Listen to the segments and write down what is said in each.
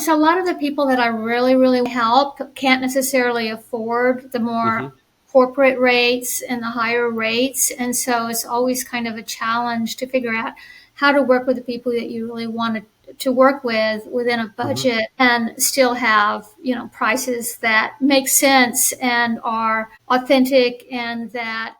it's a lot of the people that I really, really help can't necessarily afford the more corporate rates and the higher rates. And so it's always kind of a challenge to figure out how to work with the people that you really want to work with within a budget and still have, prices that make sense and are authentic and that.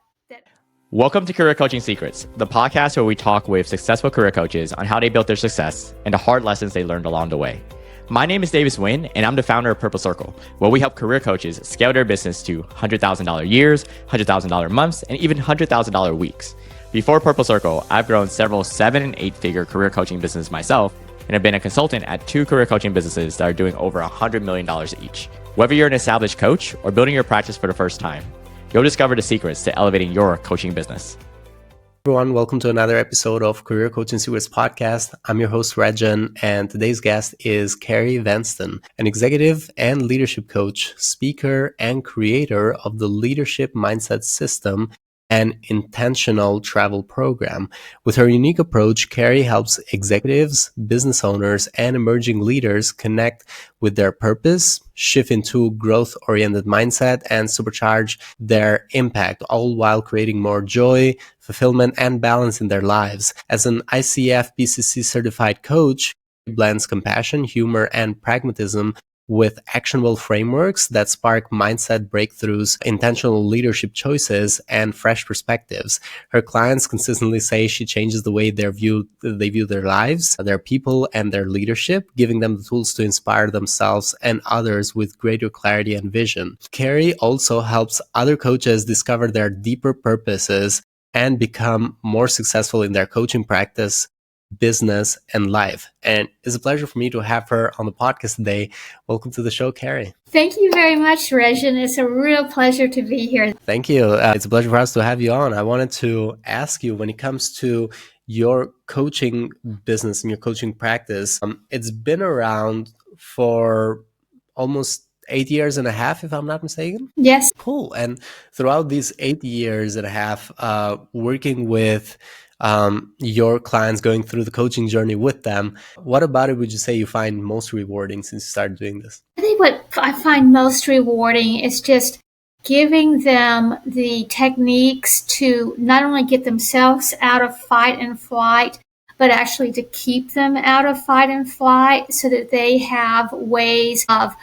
Welcome to Career Coaching Secrets, the podcast where we talk with successful career coaches on how they built their success and the hard lessons they learned along the way. My name is Davis Nguyen, and I'm the founder of Purple Circle, where we help career coaches scale their business to $100,000 years, $100,000 months, and even $100,000 weeks. Before Purple Circle, I've grown several 7- and 8-figure career coaching businesses myself, and have been a consultant at 2 career coaching businesses that are doing over $100 million each. Whether you're an established coach or building your practice for the first time, you'll discover the secrets to elevating your coaching business. Everyone, welcome to another episode of Career Coaching Secrets podcast. I'm your host, Rexhen, and today's guest is Carrie Vanston, an executive and leadership coach, speaker, and creator of the Leadership Mindset System and Intentional Travel Program. With her unique approach, Carrie helps executives, business owners, and emerging leaders connect with their purpose, shift into growth-oriented mindset, and supercharge their impact, all while creating more joy, fulfillment, and balance in their lives. As an ICF BCC certified coach, she blends compassion, humor, and pragmatism with actionable frameworks that spark mindset breakthroughs, intentional leadership choices, and fresh perspectives. Her clients consistently say she changes the way they view their lives, their people, and their leadership, giving them the tools to inspire themselves and others with greater clarity and vision. Carrie also helps other coaches discover their deeper purposes and become more successful in their coaching practice, business, and life. And it's a pleasure for me to have her on the podcast today. Welcome to the show, Carrie. Thank you very much, Rexhen. It's a real pleasure to be here. Thank you. It's a pleasure for us to have you on. I wanted to ask you, when it comes to your coaching business and your coaching practice, it's been around for almost 8.5 years, if I'm not mistaken? Yes. Cool. And throughout these 8.5 years, working with your clients, going through the coaching journey with them, what about it would you say you find most rewarding since you started doing this? I think what I find most rewarding is just giving them the techniques to not only get themselves out of fight and flight, but actually to keep them out of fight and flight so that they have ways of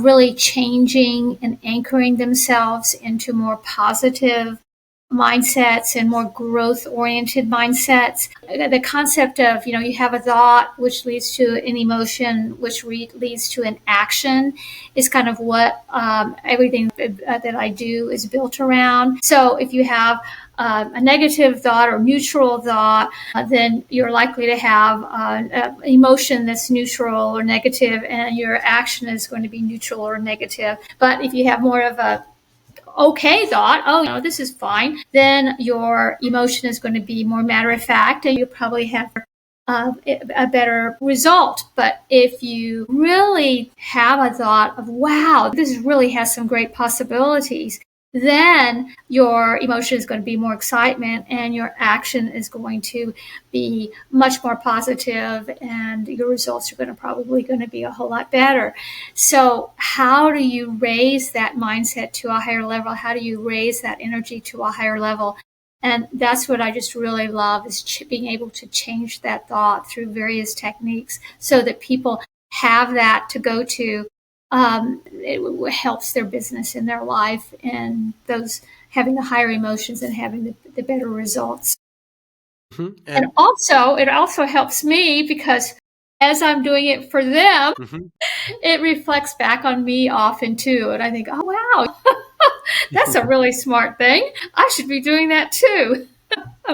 really changing and anchoring themselves into more positive mindsets and more growth-oriented mindsets. The concept of, you have a thought which leads to an emotion, which leads to an action is kind of what everything that I do is built around. So if you have a negative thought or neutral thought, then you're likely to have an emotion that's neutral or negative, and your action is going to be neutral or negative. But if you have more of a okay thought, this is fine, then your emotion is going to be more matter of fact, and you probably have a better result. But if you really have a thought of, wow, this really has some great possibilities, then your emotion is going to be more excitement, and your action is going to be much more positive, and your results are probably going to be a whole lot better. So how do you raise that mindset to a higher level? How do you raise that energy to a higher level? And that's what I just really love, is being able to change that thought through various techniques so that people have that to go to. It helps their business and their life, and those having the higher emotions and having the better results. Mm-hmm. And also, it also helps me because as I'm doing it for them, it reflects back on me often too. And I think, oh, wow, that's a really smart thing. I should be doing that too.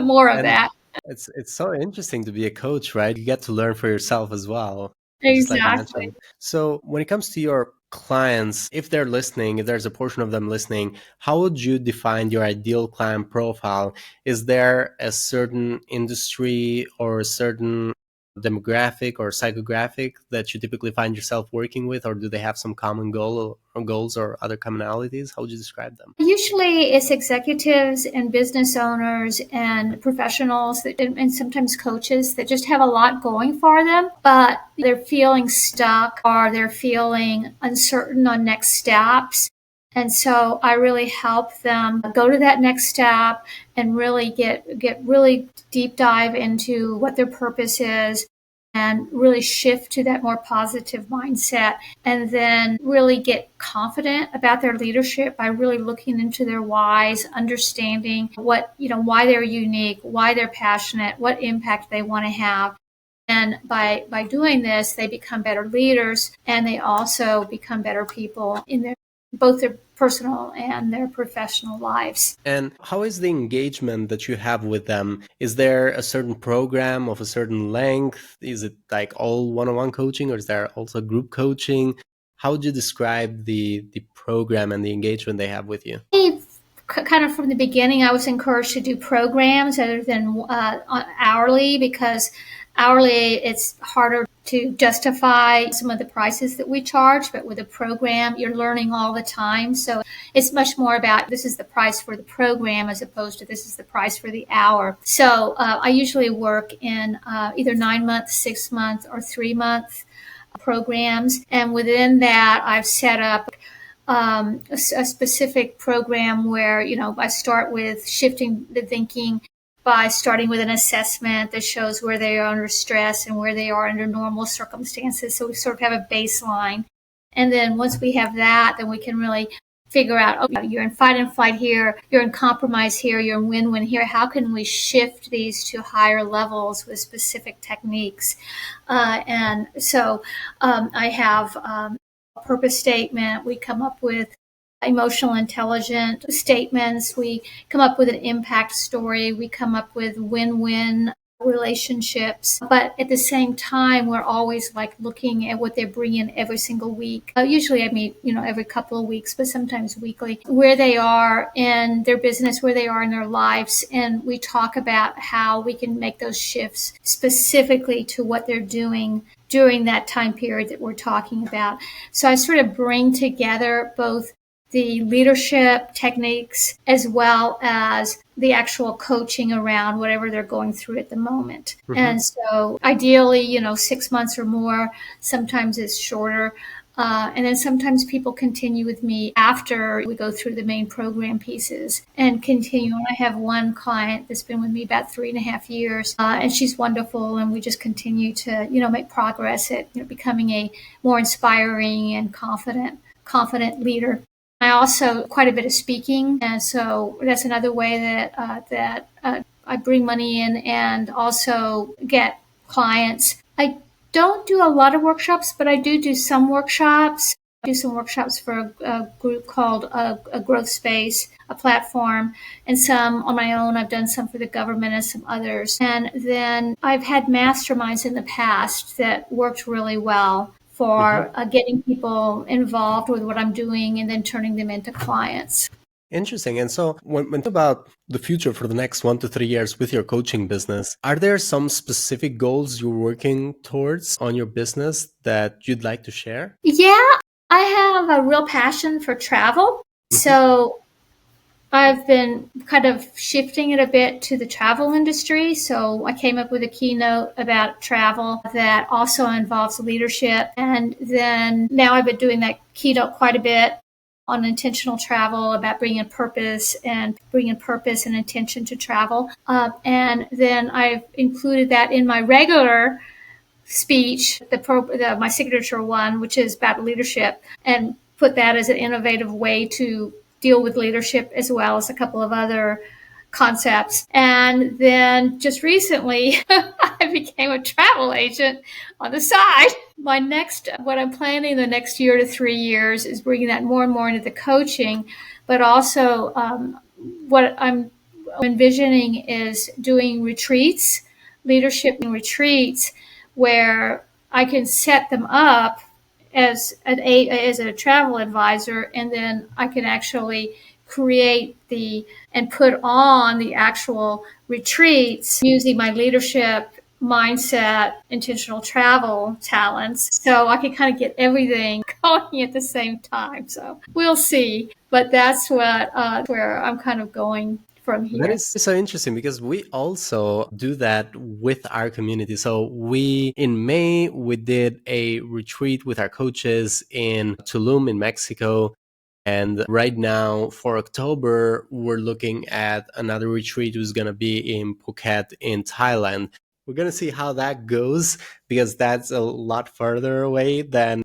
More of that. It's so interesting to be a coach, right? You get to learn for yourself as well. Exactly. Like so when it comes to your clients, if they're listening, if there's a portion of them listening, how would you define your ideal client profile? Is there a certain industry or a certain demographic or psychographic that you typically find yourself working with, or do they have some common goals or other commonalities? How would you describe them? Usually it's executives and business owners and professionals and sometimes coaches that just have a lot going for them, but they're feeling stuck or they're feeling uncertain on next steps. And so I really help them go to that next step and really get really deep dive into what their purpose is and really shift to that more positive mindset, and then really get confident about their leadership by really looking into their whys, understanding why they're unique, why they're passionate, what impact they want to have. And by doing this, they become better leaders, and they also become better people in both their personal and their professional lives. And how is the engagement that you have with them? Is there a certain program of a certain length? Is it like all one-on-one coaching, or is there also group coaching? How would you describe the program and the engagement they have with you? Kind of from the beginning, I was encouraged to do programs other than hourly, because hourly it's harder to justify some of the prices that we charge. But with a program, you're learning all the time. So it's much more about this is the price for the program as opposed to this is the price for the hour. So I usually work in either 9 month, 6 month, or 3 month programs. And within that, I've set up a specific program where, I start with shifting the thinking by starting with an assessment that shows where they are under stress and where they are under normal circumstances. So we sort of have a baseline. And then once we have that, then we can really figure out, you're in fight and flight here, you're in compromise here, you're in win-win here. How can we shift these to higher levels with specific techniques? And so I have purpose statement. We come up with emotional intelligent statements. We come up with an impact story. We come up with win-win relationships. But at the same time, we're always looking at what they're bringing every single week. Usually I meet, every couple of weeks, but sometimes weekly, where they are in their business, where they are in their lives. And we talk about how we can make those shifts specifically to what they're doing during that time period that we're talking about. So I sort of bring together both the leadership techniques as well as the actual coaching around whatever they're going through at the moment. Mm-hmm. And so ideally, 6 months or more, sometimes it's shorter. And then sometimes people continue with me after we go through the main program pieces and continue. And I have one client that's been with me about 3.5 years, and she's wonderful. And we just continue to, make progress at becoming a more inspiring and confident leader. I also quite a bit of speaking, and so that's another way that I bring money in and also get clients. I don't do a lot of workshops, but I do some workshops. I do some workshops for a group called a Growth Space, a platform, and some on my own. I've done some for the government and some others. And then I've had masterminds in the past that worked really well for getting people involved with what I'm doing and then turning them into clients. Interesting. And so when think about the future for the next 1 to 3 years with your coaching business, are there some specific goals you're working towards on your business that you'd like to share? Yeah, I have a real passion for travel. So I've been kind of shifting it a bit to the travel industry. So I came up with a keynote about travel that also involves leadership. And then now I've been doing that keynote quite a bit on intentional travel, about bringing purpose and intention to travel. And then I've included that in my regular speech, my signature one, which is about leadership, and put that as an innovative way to deal with leadership as well as a couple of other concepts. And then just recently, I became a travel agent on the side. What I'm planning the next year to 3 years is bringing that more and more into the coaching, but also what I'm envisioning is doing retreats, leadership retreats, where I can set them up as a travel advisor, and then I can actually create and put on the actual retreats using my leadership mindset, intentional travel talents. So I can kind of get everything going at the same time. So we'll see. But that's where I'm kind of going from That here. is so interesting because we also do that with our community. So in May, we did a retreat with our coaches in Tulum in Mexico. And right now for October, we're looking at another retreat who's going to be in Phuket in Thailand. We're going to see how that goes because that's a lot further away than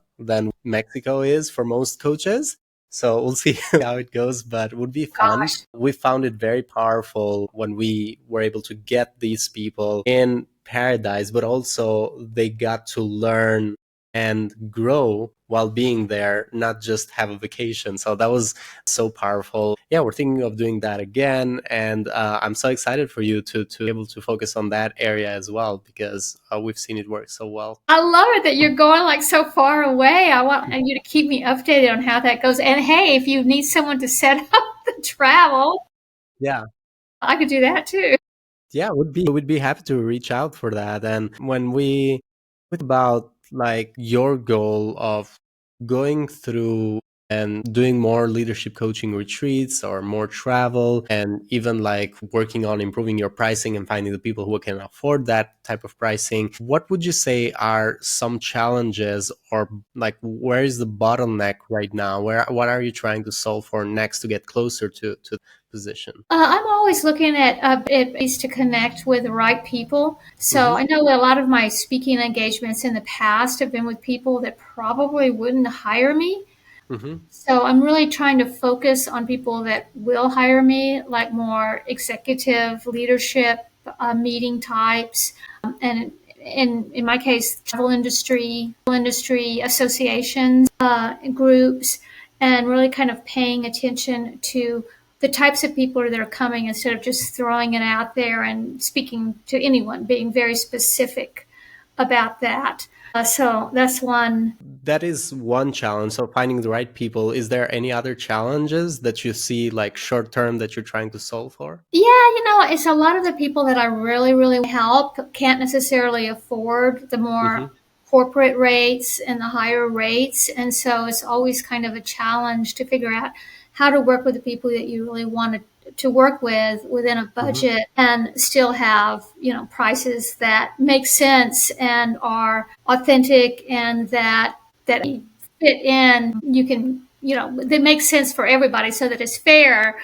Mexico is for most coaches. So we'll see how it goes, but it would be fun. Gosh. We found it very powerful when we were able to get these people in paradise, but also they got to learn and grow while being there, not just have a vacation. So that was so powerful. Yeah, we're thinking of doing that again. And I'm so excited for you to be able to focus on that area as well, because we've seen it work so well. I love it that you're going like so far away. I want you to keep me updated on how that goes. And hey, if you need someone to set up the travel, Yeah. I could do that too. Yeah, would be happy to reach out for that. And when we think about like your goal of going through and doing more leadership coaching retreats or more travel and even like working on improving your pricing and finding the people who can afford that type of pricing, what would you say are some challenges, or like where is the bottleneck right now? What are you trying to solve for next to get closer to position? I'm always looking at ways to connect with the right people. So I know that a lot of my speaking engagements in the past have been with people that probably wouldn't hire me. Mm-hmm. So I'm really trying to focus on people that will hire me, like more executive leadership meeting types, and in my case, travel industry associations, groups, and really kind of paying attention to the types of people that are coming instead of just throwing it out there and speaking to anyone, being very specific about that. So that's one. That is one challenge. So finding the right people. Is there any other challenges that you see like short term that you're trying to solve for? Yeah, it's a lot of the people that I really, really help can't necessarily afford the more Mm-hmm. corporate rates and the higher rates. And so it's always kind of a challenge to figure out how to work with the people that you really want to work with within a Mm-hmm. budget and still have, prices that make sense and are authentic and that fit in. You can, that makes sense for everybody so that it's fair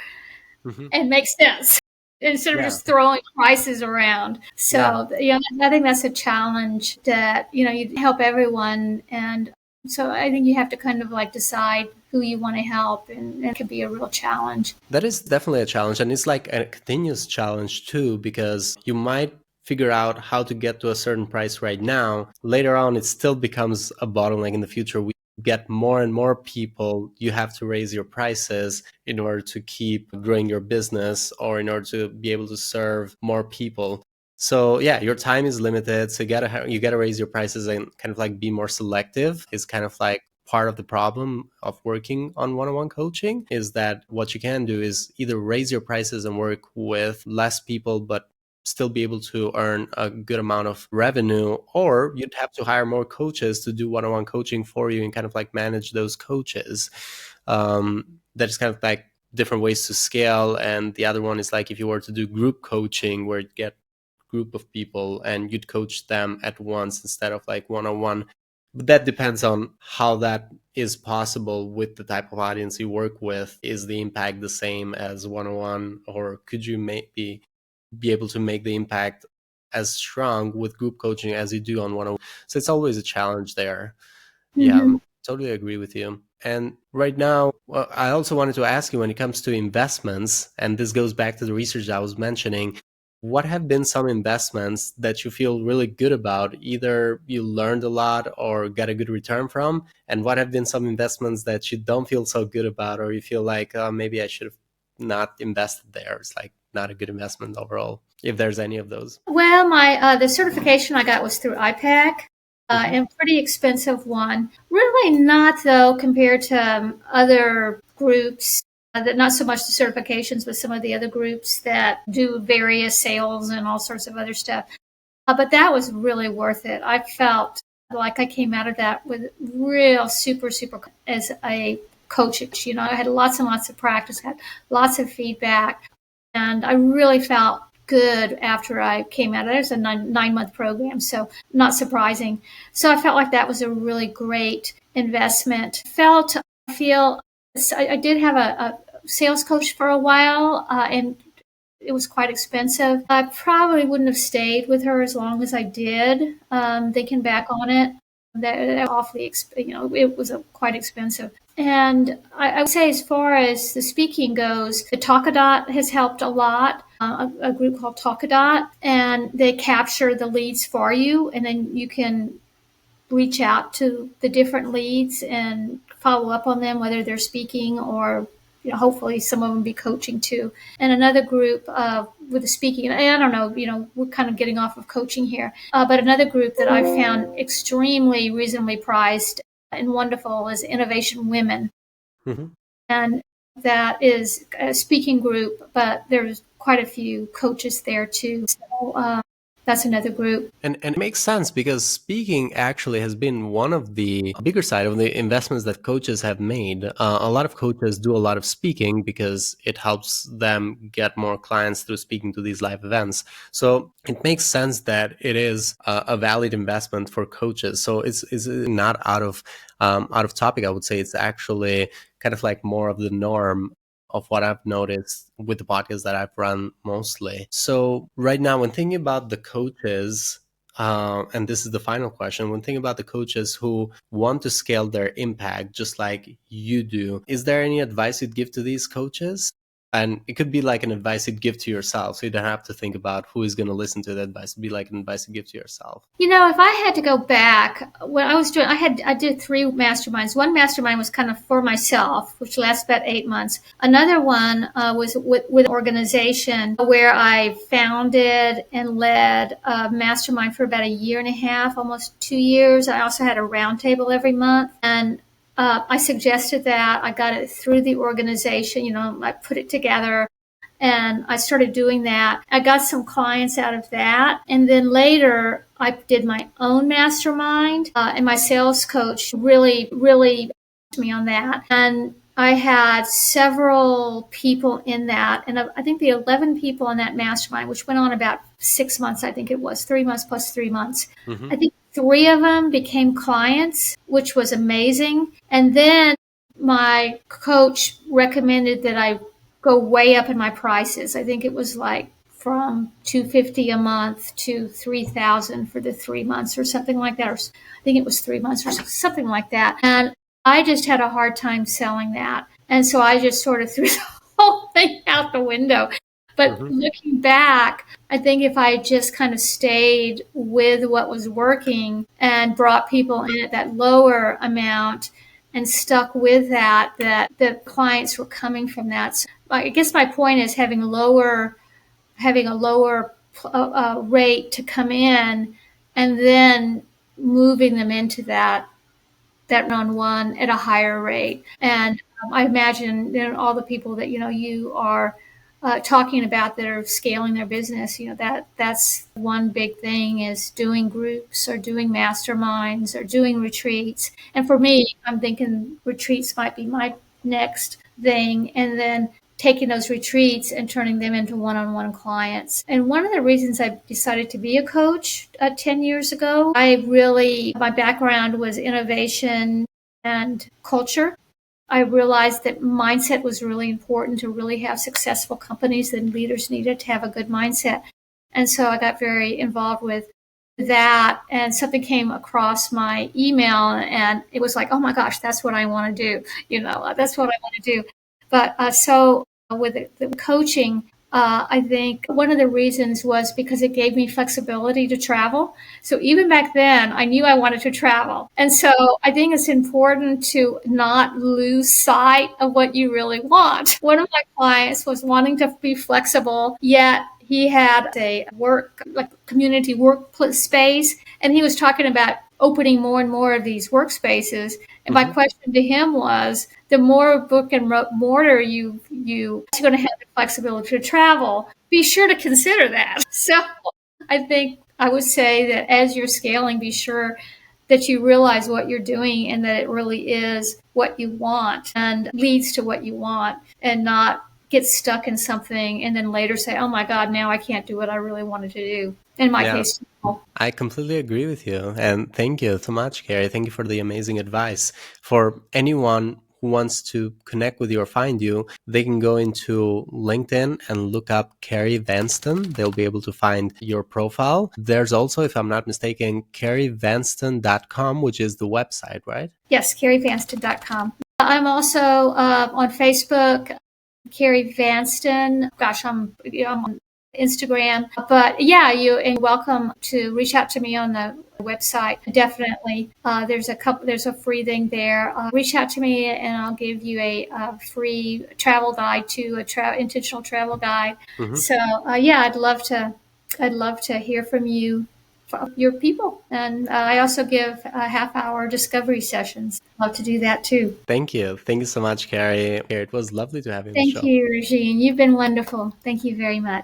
Mm-hmm. and makes sense instead of Yeah. just throwing prices around. Yeah. So, I think that's a challenge that, you help everyone. And so I think you have to kind of like decide who you want to help, and it can be a real challenge. That is definitely a challenge. And it's like a continuous challenge too, because you might figure out how to get to a certain price right now. Later on, it still becomes a bottleneck in the future. We get more and more people. You have to raise your prices in order to keep growing your business or in order to be able to serve more people. So yeah, your time is limited. So you gotta raise your prices and kind of like be more selective. Is kind of like part of the problem of working on one-on-one coaching, is that what you can do is either raise your prices and work with less people but still be able to earn a good amount of revenue, or you'd have to hire more coaches to do one-on-one coaching for you and kind of like manage those coaches. That is kind of like different ways to scale. And the other one is like if you were to do group coaching where you get group of people and you'd coach them at once instead of like one-on-one. But that depends on how that is possible with the type of audience you work with. Is the impact the same as one-on-one, or could you maybe be able to make the impact as strong with group coaching as you do on one-on-one? So it's always a challenge there. Yeah, Mm-hmm. totally agree with you. And right now, I also wanted to ask you, when it comes to investments, and this goes back to the research I was mentioning, what have been some investments that you feel really good about? Either you learned a lot or got a good return from, and what have been some investments that you don't feel so good about, or you feel like maybe I should have not invested there? It's like not a good investment overall, if there's any of those. Well, my the certification I got was through IPAC, Mm-hmm. and a pretty expensive one. Really not though compared to other groups. That not so much the certifications, but some of the other groups that do various sales and all sorts of other stuff. But that was really worth it. I felt like I came out of that with real super, super as a coach. I had lots and lots of practice, had lots of feedback, and I really felt good after I came out. It was a 9-month program, so not surprising. So I felt like that was a really great investment. I did have a sales coach for a while, and it was quite expensive. I probably wouldn't have stayed with her as long as I did. Thinking back on it, that awfully, it was quite expensive. And I would say, as far as the speaking goes, the Talkadot has helped a lot. A group called Talkadot, and they capture the leads for you, and then you can reach out to the different leads and follow up on them, whether they're speaking or hopefully some of them be coaching too. And another group with the speaking, and I don't know, we're kind of getting off of coaching here, but another group that I found extremely reasonably priced and wonderful is Innovation Women. Mm-hmm. And that is a speaking group, but there's quite a few coaches there too. So that's another group. And it makes sense because speaking actually has been one of the bigger side of the investments that coaches have made. A lot of coaches do a lot of speaking because it helps them get more clients through speaking to these live events. So it makes sense that it is a valid investment for coaches. So it's not out of topic. I would say it's actually kind of like more of the norm of what I've noticed with the podcasts that I've run mostly. So right now, when thinking about the coaches, and this is the final question, when thinking about the coaches who want to scale their impact just like you do, is there any advice you'd give to these coaches? And it could be like an advice you'd give to yourself. So you don't have to think about who is going to listen to the advice. It'd be like an advice you give to yourself. If I had to go back, what I was doing, I did 3 masterminds. One mastermind was kind of for myself, which lasted about 8 months. Another one was with an organization where I founded and led a mastermind for about 1.5 years, almost 2 years. I also had a roundtable every month, and I suggested that. I got it through the organization. I put it together and I started doing that. I got some clients out of that. And then later I did my own mastermind, and my sales coach really, really helped me on that. And I had several people in that. And I think the 11 people in that mastermind, which went on about 6 months, I think it was 3 months plus 3 months. Mm-hmm. I think 3 of them became clients, which was amazing. And then my coach recommended that I go way up in my prices. I think it was like from $250 a month to $3,000 for the 3 months or something like that. Or I think it was 3 months or something like that. And I just had a hard time selling that. And so I just sort of threw the whole thing out the window. But looking back, I think if I just kind of stayed with what was working and brought people in at that lower amount and stuck with that the clients were coming from that. So I guess my point is having a lower rate to come in and then moving them into that one at a higher rate. And I imagine all the people that you are talking about that are scaling their business, that's one big thing is doing groups or doing masterminds or doing retreats. And for me, I'm thinking retreats might be my next thing, and then taking those retreats and turning them into one-on-one clients. And one of the reasons I decided to be a coach 10 years ago, my background was innovation and culture. I realized that mindset was really important to really have successful companies, and leaders needed to have a good mindset. And so I got very involved with that, and something came across my email, and it was like, oh my gosh, that's what I want to do. That's what I want to do. But so with the coaching, I think one of the reasons was because it gave me flexibility to travel. So even back then, I knew I wanted to travel. And so I think it's important to not lose sight of what you really want. One of my clients was wanting to be flexible, yet he had a community workspace, and he was talking about opening more and more of these workspaces. And my question to him was, the more brick and mortar you're going to have the flexibility to travel. Be sure to consider that. So I think I would say that as you're scaling, be sure that you realize what you're doing and that it really is what you want and leads to what you want, and not get stuck in something and then later say, oh my God, now I can't do what I really wanted to do. In my case, I completely agree with you. And thank you so much, Carrie. Thank you for the amazing advice. For anyone who wants to connect with you or find you, they can go into LinkedIn and look up Carrie Vanston. They'll be able to find your profile. There's also, if I'm not mistaken, carrievanston.com, which is the website, right? Yes, carrievanston.com. I'm also on Facebook, Carrie Vanston. Gosh, I'm on Instagram. But yeah, you're welcome to reach out to me on the website. Definitely. There's a free thing there. Reach out to me and I'll give you a free travel guide to intentional travel guide. Mm-hmm. So yeah, I'd love to hear from you, your people. And I also give half-hour discovery sessions. Love to do that too. Thank you. Thank you so much, Carrie. It was lovely to have you on the show. Thank you, Rexhen. You've been wonderful. Thank you very much.